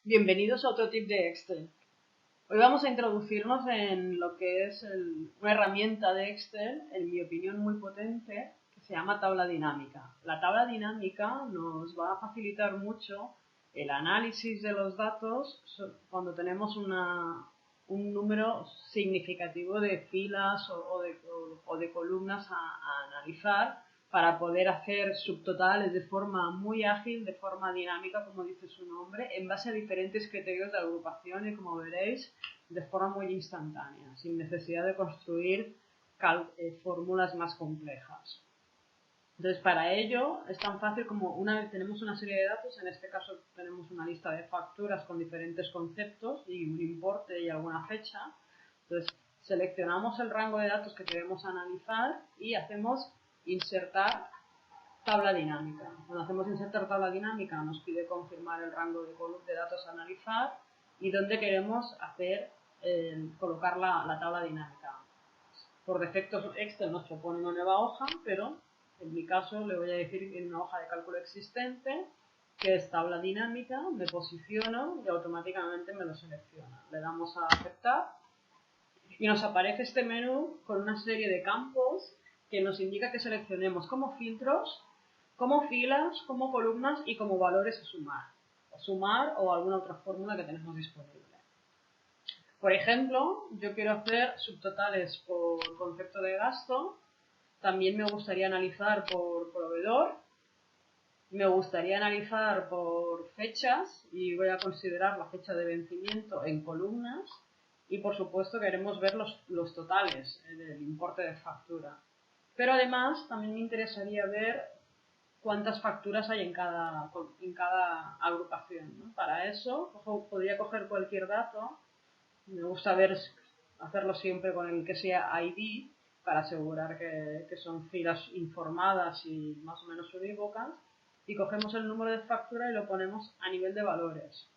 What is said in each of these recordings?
Bienvenidos a otro tip de Excel. Hoy vamos a introducirnos en lo que es una herramienta de Excel, en mi opinión muy potente, que se llama tabla dinámica. La tabla dinámica nos va a facilitar mucho el análisis de los datos cuando tenemos un número significativo de filas o de columnas a analizar, para poder hacer subtotales de forma muy ágil, de forma dinámica, como dice su nombre, en base a diferentes criterios de agrupación y, como veréis, de forma muy instantánea, sin necesidad de construir fórmulas más complejas. Entonces, para ello es tan fácil como una vez tenemos una serie de datos, en este caso tenemos una lista de facturas con diferentes conceptos y un importe y alguna fecha. Entonces, seleccionamos el rango de datos que queremos analizar y hacemos insertar tabla dinámica. Cuando hacemos insertar tabla dinámica nos pide confirmar el rango de datos a analizar y dónde queremos colocar la tabla dinámica. Por defecto Excel nos propone una nueva hoja, pero en mi caso le voy a decir en una hoja de cálculo existente que es tabla dinámica, me posiciono y automáticamente me lo selecciona. Le damos a aceptar y nos aparece este menú con una serie de campos que nos indica que seleccionemos como filtros, como filas, como columnas y como valores a sumar o alguna otra fórmula que tenemos disponible. Por ejemplo, yo quiero hacer subtotales por concepto de gasto, también me gustaría analizar por proveedor, me gustaría analizar por fechas y voy a considerar la fecha de vencimiento en columnas y, por supuesto, queremos ver los totales del importe de factura. Pero además también me interesaría ver cuántas facturas hay en cada agrupación, ¿no? Para eso podría coger cualquier dato. Me gusta hacerlo siempre con el que sea ID para asegurar que son filas informadas y más o menos unívocas. Y cogemos el número de factura y lo ponemos a nivel de valores.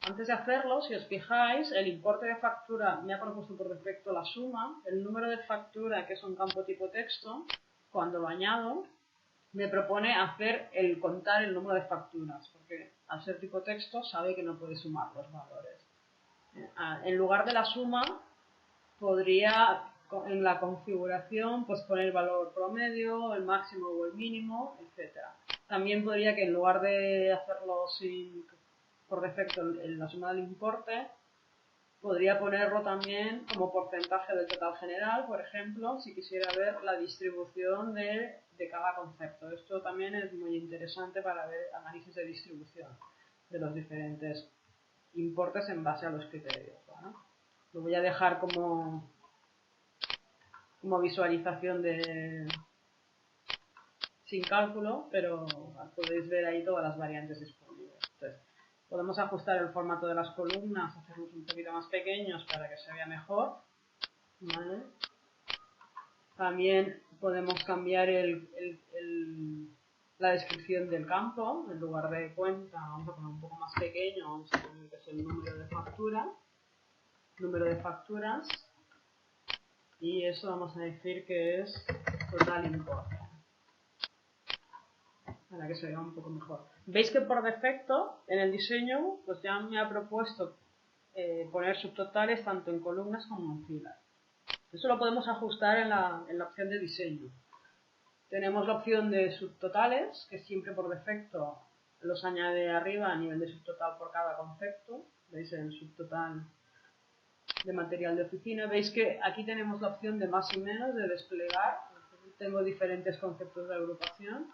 Antes de hacerlo, si os fijáis, el importe de factura me ha propuesto por defecto la suma. El número de factura, que es un campo tipo texto, cuando lo añado, me propone contar el número de facturas, porque al ser tipo texto sabe que no puede sumar los valores. En lugar de la suma, podría en la configuración pues poner el valor promedio, el máximo o el mínimo, etc. También podría que en lugar de hacerlo por defecto en la suma del importe, podría ponerlo también como porcentaje del total general, por ejemplo, si quisiera ver la distribución de cada concepto. Esto también es muy interesante para ver análisis de distribución de los diferentes importes en base a los criterios, ¿vale? Lo voy a dejar como visualización sin cálculo, pero podéis ver ahí todas las variantes disponibles. Entonces, podemos ajustar el formato de las columnas, hacerlos un poquito más pequeños para que se vea mejor, ¿vale? También podemos cambiar la descripción del campo. En lugar de cuenta, vamos a poner un poco más pequeño, vamos a poner que es el número de facturas, y eso vamos a decir que es total importe, para que se vea un poco mejor. Veis que por defecto en el diseño pues ya me ha propuesto poner subtotales tanto en columnas como en filas. Eso lo podemos ajustar en la opción de diseño. Tenemos la opción de subtotales, que siempre por defecto los añade arriba a nivel de subtotal por cada concepto. Veis en subtotal de material de oficina. Veis que aquí tenemos la opción de más y menos, de desplegar. Tengo diferentes conceptos de agrupación.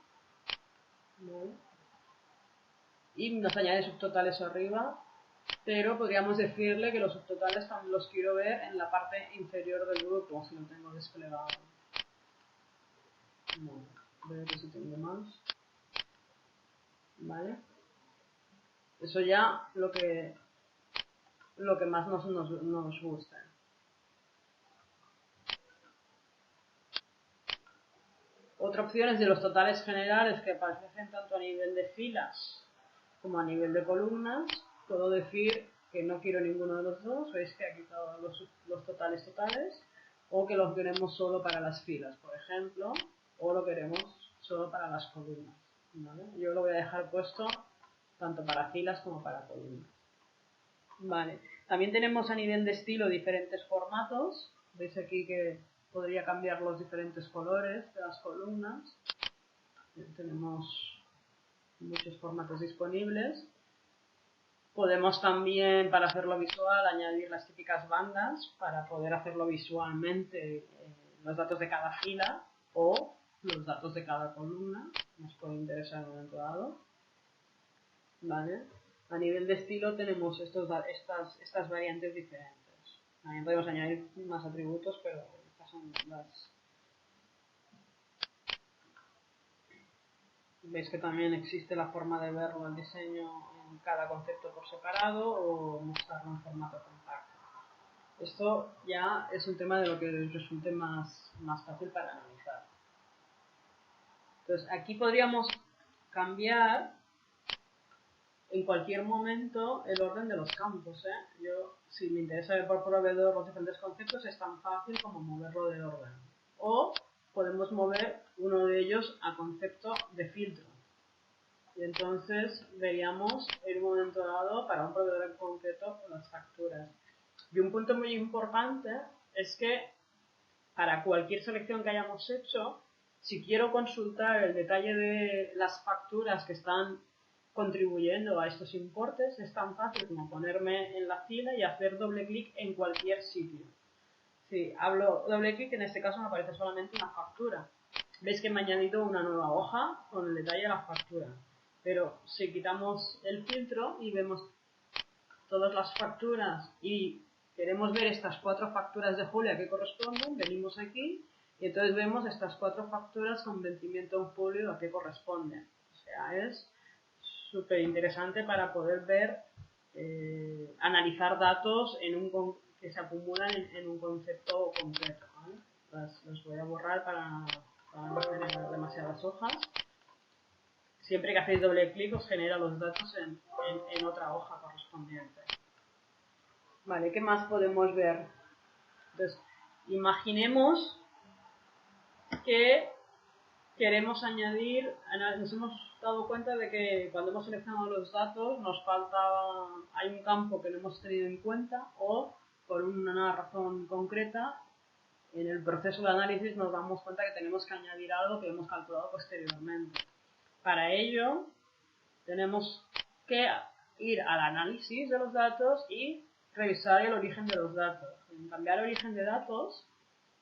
Y nos añade subtotales arriba, pero podríamos decirle que los subtotales también los quiero ver en la parte inferior del grupo, si lo tengo desplegado. Veo que se tiene más. ¿Vale? Eso ya lo que más nos gusta. Otra opción es de los totales generales, que aparecen tanto a nivel de filas como a nivel de columnas. Puedo decir que no quiero ninguno de los dos. Veis que ha quitado los totales, o que los queremos solo para las filas, por ejemplo, o lo queremos solo para las columnas, ¿vale? Yo lo voy a dejar puesto tanto para filas como para columnas. Vale. También tenemos a nivel de estilo diferentes formatos. Veis aquí que podría cambiar los diferentes colores de las columnas. Tenemos muchos formatos disponibles. Podemos también, para hacerlo visual, añadir las típicas bandas para poder hacerlo visualmente, los datos de cada fila o los datos de cada columna. Nos puede interesar en un momento dado. ¿Vale? A nivel de estilo tenemos estas variantes diferentes. También podemos añadir más atributos, pero estas son las... Veis que también existe la forma de verlo el diseño en cada concepto por separado o mostrarlo en formato compacto. Esto ya es un tema de lo que resulte más fácil para analizar. Entonces aquí podríamos cambiar en cualquier momento el orden de los campos. Yo, si me interesa ver por proveedor los diferentes conceptos, es tan fácil como moverlo de orden. O podemos mover uno de ellos a concepto de filtro. Y entonces veríamos en un momento dado para un proveedor en concreto las facturas. Y un punto muy importante es que para cualquier selección que hayamos hecho, si quiero consultar el detalle de las facturas que están contribuyendo a estos importes, es tan fácil como ponerme en la fila y hacer doble clic en cualquier sitio. Si hablo doble clic, en este caso me aparece solamente una factura. Veis que me ha añadido una nueva hoja con el detalle de la factura. Pero si quitamos el filtro y vemos todas las facturas y queremos ver estas 4 facturas de julio que corresponden, venimos aquí y entonces vemos estas 4 facturas con vencimiento en julio a qué corresponden. O sea, es súper interesante para poder ver, analizar datos que se acumulan en un concepto concreto. ¿Vale? Los voy a borrar para no generar demasiadas hojas. Siempre que hacéis doble clic os genera los datos en otra hoja correspondiente. Vale, ¿qué más podemos ver? Entonces, imaginemos que queremos añadir, nos hemos dado cuenta de que cuando hemos seleccionado los datos nos falta, hay un campo que no hemos tenido en cuenta o por una razón concreta en el proceso de análisis nos damos cuenta que tenemos que añadir algo que hemos calculado posteriormente. Para ello tenemos que ir al análisis de los datos y revisar el origen de los datos. En cambiar el origen de datos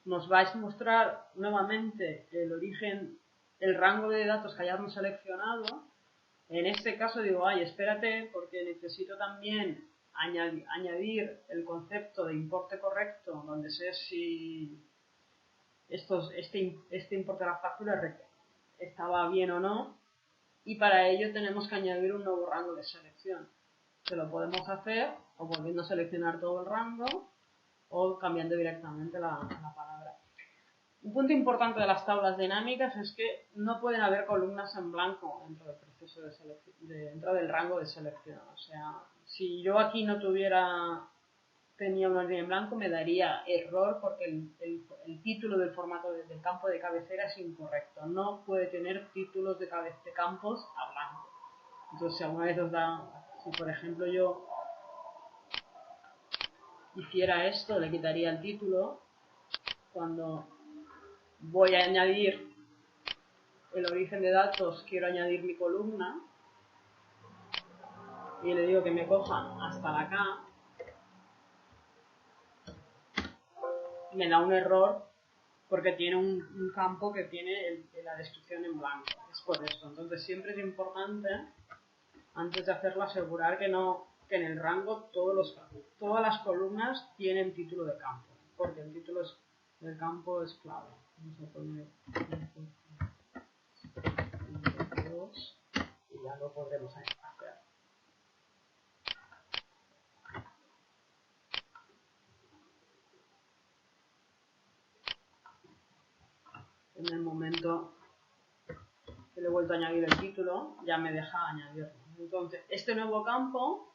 nos vais a mostrar nuevamente el origen, el rango de datos que hayamos seleccionado. En este caso digo, espérate, porque necesito también añadir el concepto de importe correcto, donde sé si este importe de la factura estaba bien o no, y para ello tenemos que añadir un nuevo rango de selección. Se lo podemos hacer o volviendo a seleccionar todo el rango o cambiando directamente la palabra. Un punto importante de las tablas dinámicas es que no pueden haber columnas en blanco dentro del proceso de selección, dentro del rango de selección. O sea, si yo aquí no tenía una línea en blanco, me daría error porque el título del formato del campo de cabecera es incorrecto. No puede tener títulos de campos a blanco. Entonces, si alguna vez os da, si por ejemplo yo hiciera esto, le quitaría el título. Cuando voy a añadir el origen de datos, quiero añadir mi columna y le digo que me coja hasta la K, me da un error porque tiene un campo que tiene la descripción en blanco. Es por eso. Entonces siempre es importante, antes de hacerlo, asegurar que en el rango todas las columnas tienen título de campo, porque el título del campo es clave. Vamos a poner 2 y ya lo podremos hacer. En el momento que le he vuelto a añadir el título, ya me deja añadirlo. Entonces, este nuevo campo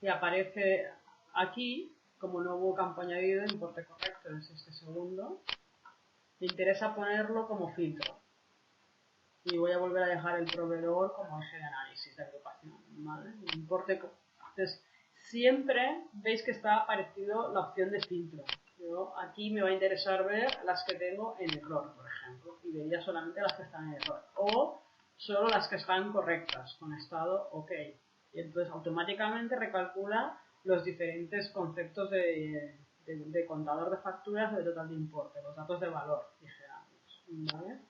que aparece aquí como nuevo campo añadido de importe correcto, es este segundo, me interesa ponerlo como filtro. Y voy a volver a dejar el proveedor como eje de análisis de agrupación ¿vale? Entonces, siempre veis que está aparecido la opción de filtro. Yo aquí me va a interesar ver las que tengo en error, por ejemplo, y vería solamente las que están en error. O solo las que están correctas, con estado OK. Y entonces automáticamente recalcula los diferentes conceptos de contador de facturas o de total de importe, los datos de valor, dijéramos, ¿vale?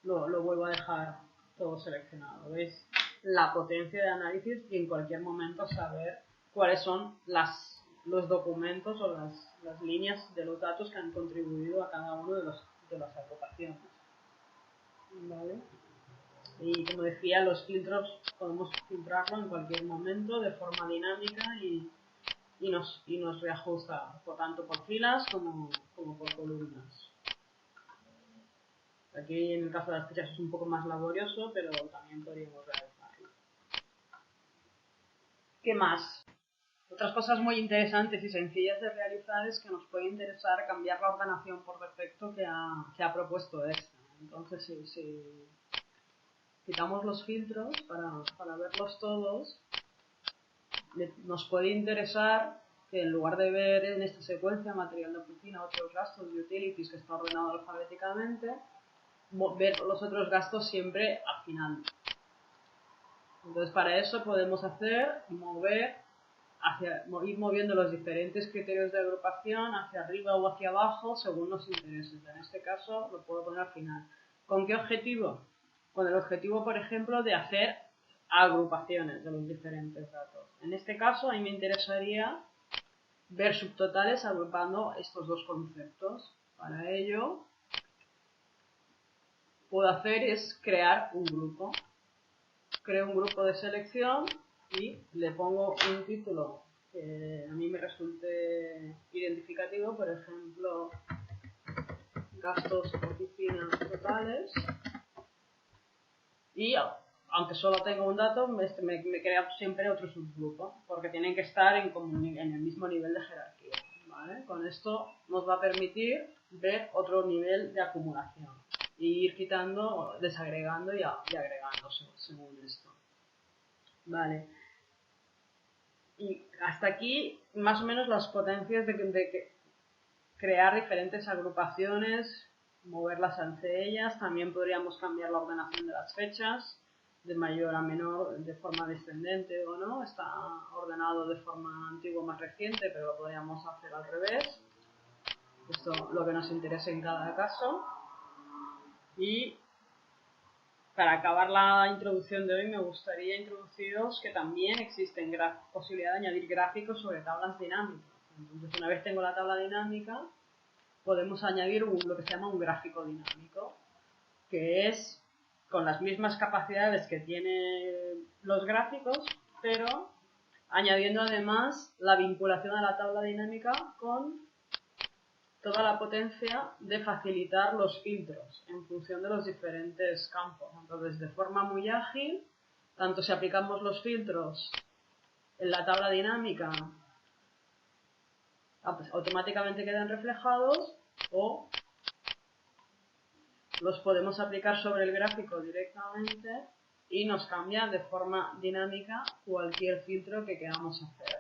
Lo vuelvo a dejar todo seleccionado. ¿Veis? La potencia de análisis y en cualquier momento saber cuáles son los documentos o las líneas de los datos que han contribuido a cada uno de las agrupaciones. ¿Vale? Y como decía, los filtros podemos filtrarlo en cualquier momento de forma dinámica y nos reajusta tanto por filas como por columnas. Aquí en el caso de las fechas es un poco más laborioso, pero también podríamos realizarlo. ¿Qué más? Otras cosas muy interesantes y sencillas de realizar es que nos puede interesar cambiar la ordenación por defecto que ha propuesto Excel. Entonces, si quitamos los filtros para verlos todos, nos puede interesar que en lugar de ver en esta secuencia material de oficina, otros gastos y utilities que está ordenado alfabéticamente, ver los otros gastos siempre al final. Entonces para eso podemos hacer ir moviendo los diferentes criterios de agrupación hacia arriba o hacia abajo según nos interese. En este caso lo puedo poner al final. ¿Con qué objetivo? Con el objetivo, por ejemplo, de hacer agrupaciones de los diferentes datos. En este caso a mí me interesaría ver subtotales agrupando estos dos conceptos. Para ello puedo hacer es crear un grupo. Creo un grupo de selección y le pongo un título que a mí me resulte identificativo, por ejemplo, gastos oficinas totales. Y aunque solo tengo un dato, me crea siempre otro subgrupo, porque tienen que estar en el mismo nivel de jerarquía. ¿Vale? Con esto nos va a permitir ver otro nivel de acumulación y ir quitando, desagregando y agregando según esto. Vale. Y hasta aquí más o menos las potencias de crear diferentes agrupaciones, moverlas entre ellas. También podríamos cambiar la ordenación de las fechas de mayor a menor, de forma descendente o no. Está ordenado de forma antigua más reciente, pero lo podríamos hacer al revés. Esto lo que nos interese en cada caso. Y para acabar la introducción de hoy me gustaría introduciros que también existe posibilidad de añadir gráficos sobre tablas dinámicas. Entonces, una vez tengo la tabla dinámica, podemos añadir lo que se llama un gráfico dinámico, que es con las mismas capacidades que tienen los gráficos, pero añadiendo además la vinculación a la tabla dinámica con toda la potencia de facilitar los filtros en función de los diferentes campos. Entonces, de forma muy ágil, tanto si aplicamos los filtros en la tabla dinámica, automáticamente quedan reflejados, o los podemos aplicar sobre el gráfico directamente y nos cambia de forma dinámica cualquier filtro que queramos hacer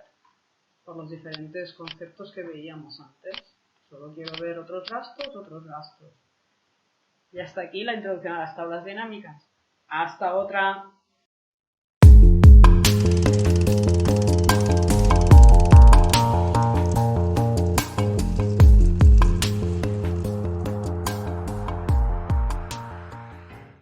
por los diferentes conceptos que veíamos antes. Solo quiero ver otros gastos. Y hasta aquí la introducción a las tablas dinámicas. Hasta otra.